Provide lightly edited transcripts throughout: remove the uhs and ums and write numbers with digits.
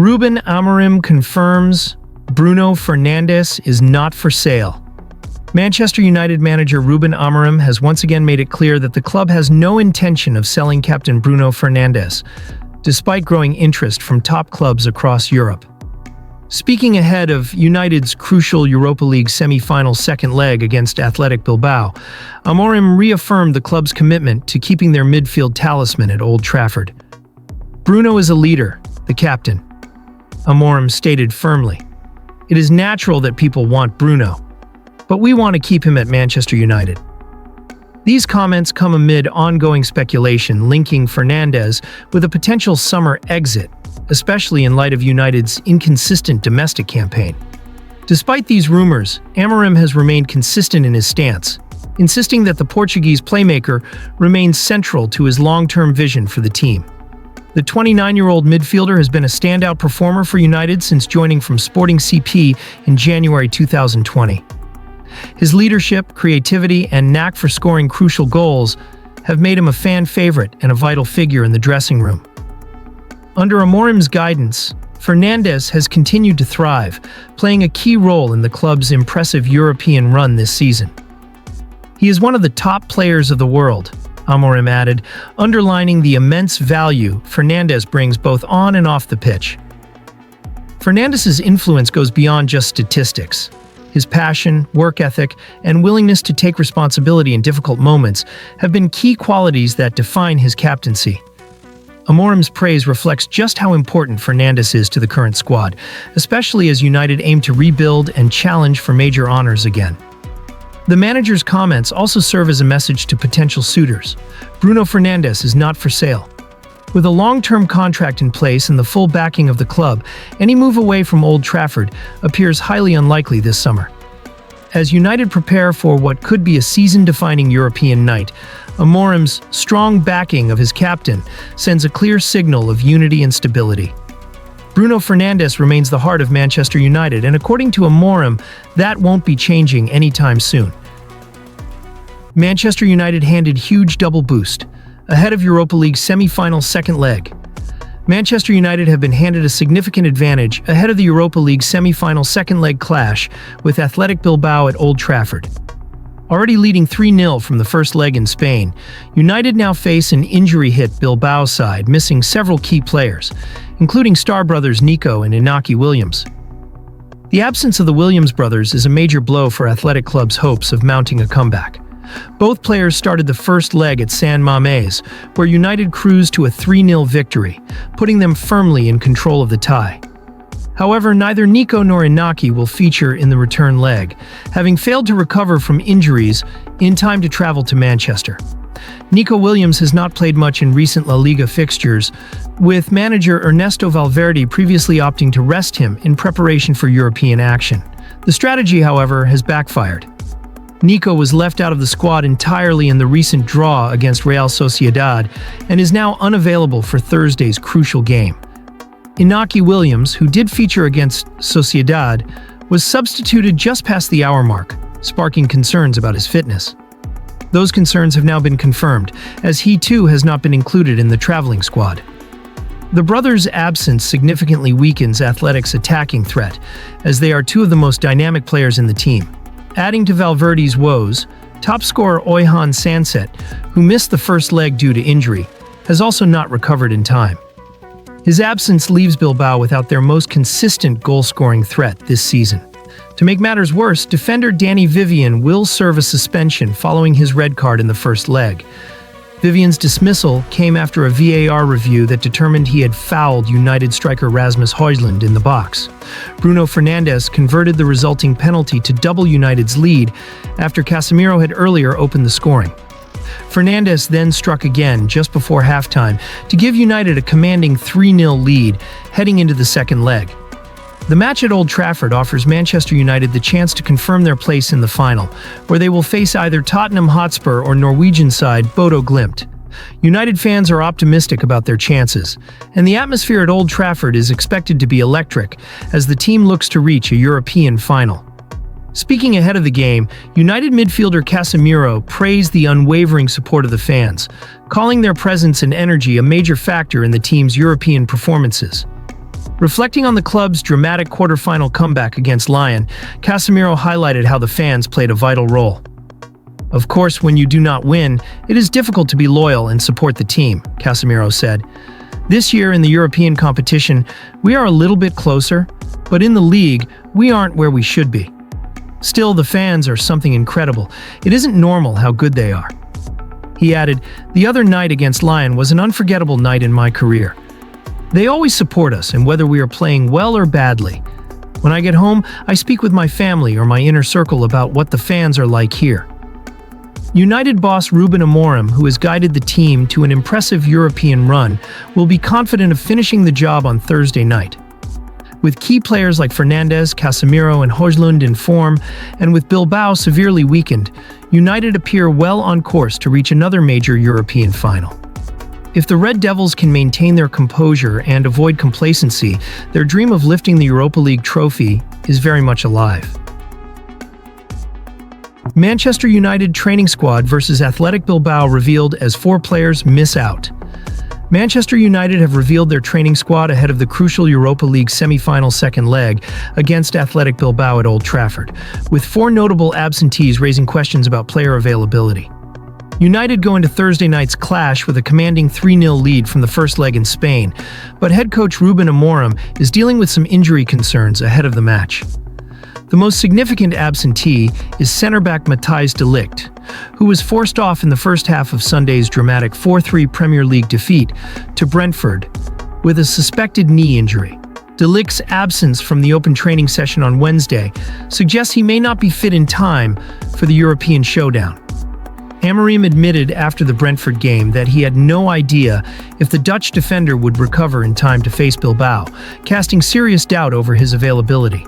Ruben Amorim confirms Bruno Fernandes is not for sale. Manchester United manager Ruben Amorim has once again made it clear that the club has no intention of selling captain Bruno Fernandes, despite growing interest from top clubs across Europe. Speaking ahead of United's crucial Europa League semi-final second leg against Athletic Bilbao, Amorim reaffirmed the club's commitment to keeping their midfield talisman at Old Trafford. "Bruno is a leader, the captain," Amorim stated firmly. "It is natural that people want Bruno, but we want to keep him at Manchester United." These comments come amid ongoing speculation linking Fernandes with a potential summer exit, especially in light of United's inconsistent domestic campaign. Despite these rumors, Amorim has remained consistent in his stance, insisting that the Portuguese playmaker remains central to his long-term vision for the team. The 29-year-old midfielder has been a standout performer for United since joining from Sporting CP in January 2020. His leadership, creativity, and knack for scoring crucial goals have made him a fan favorite and a vital figure in the dressing room. Under Amorim's guidance, Fernandes has continued to thrive, playing a key role in the club's impressive European run this season. "He is one of the top players of the world," Amorim added, underlining the immense value Fernandes brings both on and off the pitch. Fernandes' influence goes beyond just statistics. His passion, work ethic, and willingness to take responsibility in difficult moments have been key qualities that define his captaincy. Amorim's praise reflects just how important Fernandes is to the current squad, especially as United aim to rebuild and challenge for major honors again. The manager's comments also serve as a message to potential suitors. Bruno Fernandes is not for sale. With a long-term contract in place and the full backing of the club, any move away from Old Trafford appears highly unlikely this summer. As United prepare for what could be a season-defining European night, Amorim's strong backing of his captain sends a clear signal of unity and stability. Bruno Fernandes remains the heart of Manchester United, and according to Amorim, that won't be changing anytime soon. Manchester United handed huge double boost ahead of Europa League semi-final second leg. Manchester United have been handed a significant advantage ahead of the Europa League semi-final second leg clash with Athletic Bilbao at Old Trafford. Already leading 3-0 from the first leg in Spain, United now face an injury-hit Bilbao side missing several key players, including star brothers Nico and Inaki Williams. The absence of the Williams brothers is a major blow for Athletic Club's hopes of mounting a comeback. Both players started the first leg at San Mamés, where United cruised to a 3-0 victory, putting them firmly in control of the tie. However, neither Nico nor Inaki will feature in the return leg, having failed to recover from injuries in time to travel to Manchester. Nico Williams has not played much in recent La Liga fixtures, with manager Ernesto Valverde previously opting to rest him in preparation for European action. The strategy, however, has backfired. Nico was left out of the squad entirely in the recent draw against Real Sociedad and is now unavailable for Thursday's crucial game. Inaki Williams, who did feature against Sociedad, was substituted just past the hour mark, sparking concerns about his fitness. Those concerns have now been confirmed, as he too has not been included in the traveling squad. The brothers' absence significantly weakens Athletic's attacking threat, as they are two of the most dynamic players in the team. Adding to Valverde's woes, top scorer Oihan Sanset, who missed the first leg due to injury, has also not recovered in time. His absence leaves Bilbao without their most consistent goal-scoring threat this season. To make matters worse, defender Danny Vivian will serve a suspension following his red card in the first leg. Vivian's dismissal came after a VAR review that determined he had fouled United striker Rasmus Højlund in the box. Bruno Fernandes converted the resulting penalty to double United's lead after Casemiro had earlier opened the scoring. Fernandes then struck again just before halftime to give United a commanding 3-0 lead heading into the second leg. The match at Old Trafford offers Manchester United the chance to confirm their place in the final, where they will face either Tottenham Hotspur or Norwegian side Bodo Glimt. United fans are optimistic about their chances, and the atmosphere at Old Trafford is expected to be electric as the team looks to reach a European final. Speaking ahead of the game, United midfielder Casemiro praised the unwavering support of the fans, calling their presence and energy a major factor in the team's European performances. Reflecting on the club's dramatic quarterfinal comeback against Lyon, Casemiro highlighted how the fans played a vital role. "Of course, when you do not win, it is difficult to be loyal and support the team," Casemiro said. "This year in the European competition, we are a little bit closer, but in the league, we aren't where we should be. Still, the fans are something incredible. It isn't normal how good they are." He added, "The other night against Lyon was an unforgettable night in my career. They always support us, and whether we are playing well or badly. When I get home, I speak with my family or my inner circle about what the fans are like here." United boss Ruben Amorim, who has guided the team to an impressive European run, will be confident of finishing the job on Thursday night. With key players like Fernandes, Casemiro, and Højlund in form, and with Bilbao severely weakened, United appear well on course to reach another major European final. If the Red Devils can maintain their composure and avoid complacency, their dream of lifting the Europa League trophy is very much alive. Manchester United training squad versus Athletic Bilbao revealed as 4 players miss out. Manchester United have revealed their training squad ahead of the crucial Europa League semi-final second leg against Athletic Bilbao at Old Trafford, with 4 notable absentees raising questions about player availability. United go into Thursday night's clash with a commanding 3-0 lead from the first leg in Spain, but head coach Ruben Amorim is dealing with some injury concerns ahead of the match. The most significant absentee is centre-back Matthijs de Ligt, who was forced off in the first half of Sunday's dramatic 4-3 Premier League defeat to Brentford with a suspected knee injury. De Ligt's absence from the open training session on Wednesday suggests he may not be fit in time for the European showdown. Amorim admitted after the Brentford game that he had no idea if the Dutch defender would recover in time to face Bilbao, casting serious doubt over his availability.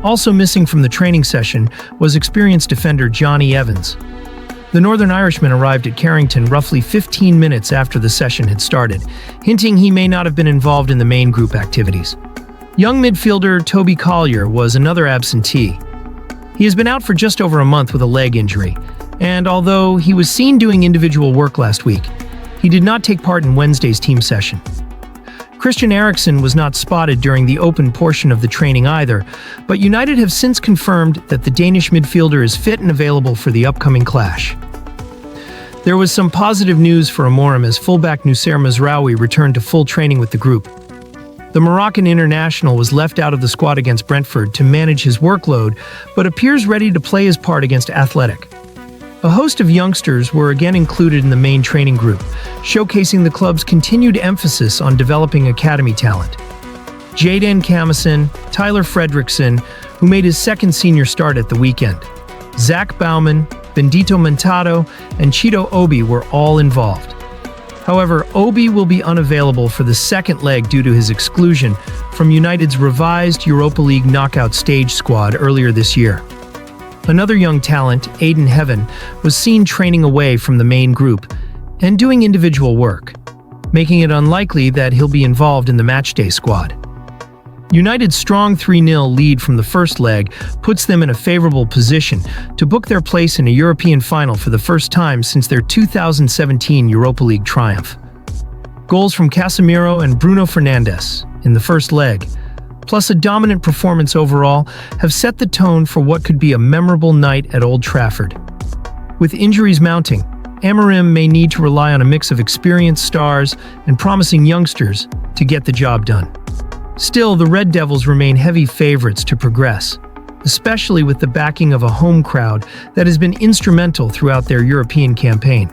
Also missing from the training session was experienced defender Johnny Evans. The Northern Irishman arrived at Carrington roughly 15 minutes after the session had started, hinting he may not have been involved in the main group activities. Young midfielder Toby Collier was another absentee. He has been out for just over a month with a leg injury, and although he was seen doing individual work last week, he did not take part in Wednesday's team session. Christian Eriksen was not spotted during the open portion of the training either, but United have since confirmed that the Danish midfielder is fit and available for the upcoming clash. There was some positive news for Amorim as fullback Noussair Mazraoui returned to full training with the group. The Moroccan international was left out of the squad against Brentford to manage his workload, but appears ready to play his part against Athletic. A host of youngsters were again included in the main training group, showcasing the club's continued emphasis on developing academy talent. Jayden Camison, Tyler Fredrickson, who made his second senior start at the weekend, Zach Bauman, Bendito Mentado, and Cheeto Obi were all involved. However, Obi will be unavailable for the second leg due to his exclusion from United's revised Europa League knockout stage squad earlier this year. Another young talent, Aiden Heaven, was seen training away from the main group and doing individual work, making it unlikely that he'll be involved in the matchday squad. United's strong 3-0 lead from the first leg puts them in a favorable position to book their place in a European final for the first time since their 2017 Europa League triumph. Goals from Casemiro and Bruno Fernandes in the first leg, plus a dominant performance overall, have set the tone for what could be a memorable night at Old Trafford. With injuries mounting, Amorim may need to rely on a mix of experienced stars and promising youngsters to get the job done. Still, the Red Devils remain heavy favorites to progress, especially with the backing of a home crowd that has been instrumental throughout their European campaign.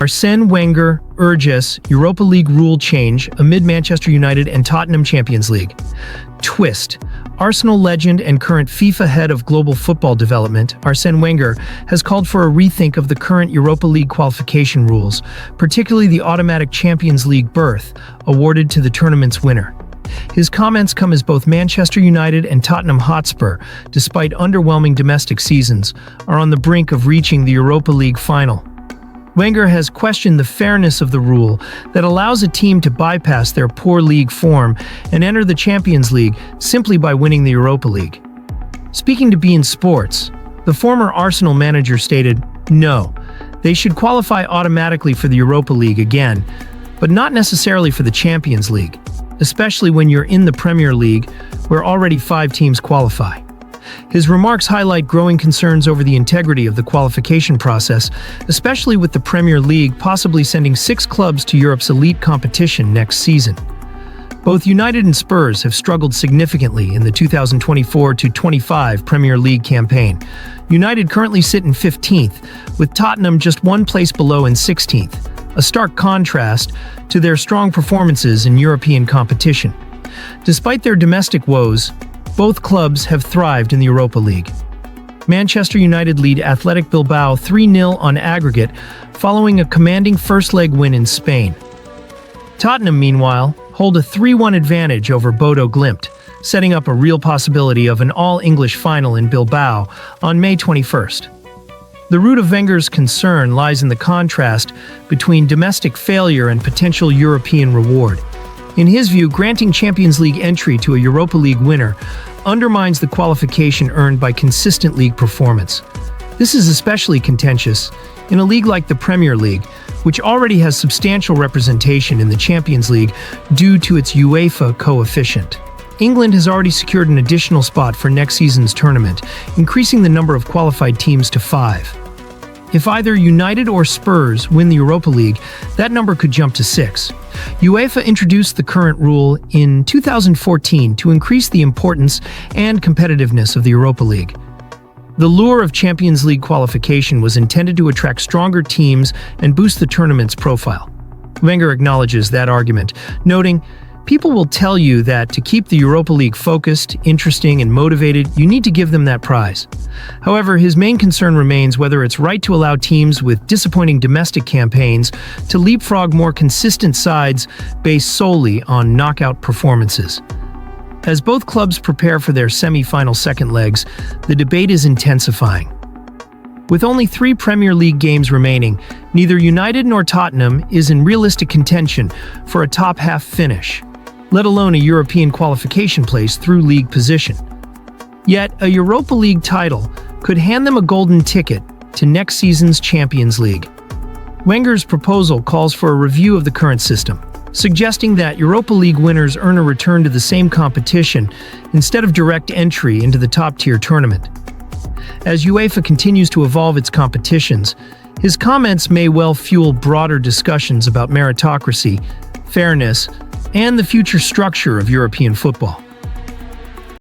Arsene Wenger urges Europa League rule change amid Manchester United and Tottenham Champions League. Twist. Arsenal legend and current FIFA head of global football development, Arsene Wenger, has called for a rethink of the current Europa League qualification rules, particularly the automatic Champions League berth awarded to the tournament's winner. His comments come as both Manchester United and Tottenham Hotspur, despite underwhelming domestic seasons, are on the brink of reaching the Europa League final. Wenger has questioned the fairness of the rule that allows a team to bypass their poor league form and enter the Champions League simply by winning the Europa League. Speaking to beIN Sports, the former Arsenal manager stated, "No, they should qualify automatically for the Europa League again, but not necessarily for the Champions League. especially when you're in the Premier League, where already 5 teams qualify. His remarks highlight growing concerns over the integrity of the qualification process, especially with the Premier League possibly sending 6 clubs to Europe's elite competition next season. Both United and Spurs have struggled significantly in the 2024-25 Premier League campaign. United currently sit in 15th, with Tottenham just 1 place below in 16th, a stark contrast to their strong performances in European competition. Despite their domestic woes, both clubs have thrived in the Europa League. Manchester United lead Athletic Bilbao 3-0 on aggregate following a commanding first-leg win in Spain. Tottenham, meanwhile, hold a 3-1 advantage over Bodo Glimt, setting up a real possibility of an all-English final in Bilbao on May 21st. The root of Wenger's concern lies in the contrast between domestic failure and potential European reward. In his view, granting Champions League entry to a Europa League winner undermines the qualification earned by consistent league performance. This is especially contentious in a league like the Premier League, which already has substantial representation in the Champions League due to its UEFA coefficient. England has already secured an additional spot for next season's tournament, increasing the number of qualified teams to 5. If either United or Spurs win the Europa League, that number could jump to 6. UEFA introduced the current rule in 2014 to increase the importance and competitiveness of the Europa League. The lure of Champions League qualification was intended to attract stronger teams and boost the tournament's profile. Wenger acknowledges that argument, noting, "People will tell you that to keep the Europa League focused, interesting, and motivated, you need to give them that prize." However, his main concern remains whether it's right to allow teams with disappointing domestic campaigns to leapfrog more consistent sides based solely on knockout performances. As both clubs prepare for their semi-final second legs, the debate is intensifying. With only 3 Premier League games remaining, neither United nor Tottenham is in realistic contention for a top-half finish, let alone a European qualification place through league position. Yet, a Europa League title could hand them a golden ticket to next season's Champions League. Wenger's proposal calls for a review of the current system, suggesting that Europa League winners earn a return to the same competition instead of direct entry into the top-tier tournament. As UEFA continues to evolve its competitions, his comments may well fuel broader discussions about meritocracy, fairness, and the future structure of European football.